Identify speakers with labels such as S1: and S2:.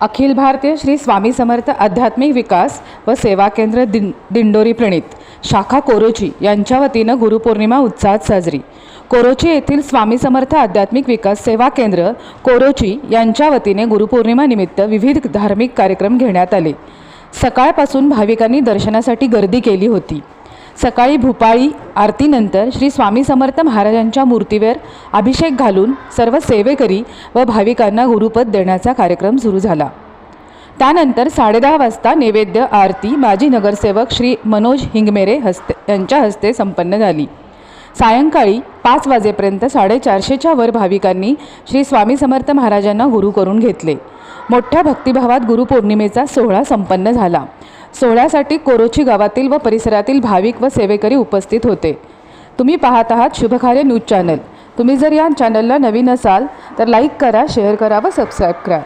S1: अखिल भारतीय श्री स्वामी समर्थ आध्यात्मिक विकास व सेवा केंद्र दिंडोरी प्रणीत शाखा कोरोची यांच्या वतीनं गुरुपौर्णिमा उत्साहात साजरी। कोरोची येथील स्वामी समर्थ आध्यात्मिक विकास सेवा केंद्र कोरोची यांच्या वतीने गुरुपौर्णिमा निमित्त विविध धार्मिक कार्यक्रम घेण्यात आले। सकाळपासून भाविकांनी दर्शनासाठी गर्दी केली होती। सकाळी भूपाळी आरतीनंतर श्री स्वामी समर्थ महाराजांच्या मूर्तीवर अभिषेक घालून सर्व सेवेकरी व भाविकांना गुरुपद देण्याचा कार्यक्रम सुरू झाला। त्यानंतर 10:30 वाजता नैवेद्य आरती माजी नगरसेवक श्री मनोज हिंगमेरे यांच्या हस्ते संपन्न झाली। सायंकाळी 5 वाजेपर्यंत 450च्या वर भाविकांनी श्री स्वामी समर्थ महाराजांना गुरु करून घेतले। मोठ्या भक्तिभावात गुरुपौर्णिमेचा सोहळा संपन्न झाला। सोहळ्यासाठी कोरोची गावातील व परिसरातील भाविक व सेवेकरी उपस्थित होते। तुम्ही पाहत आहात शुभकार्य न्यूज चॅनल। तुम्ही जर या चॅनलला नवीन असाल तर लाईक करा, शेअर करा व सबस्क्राईब करा।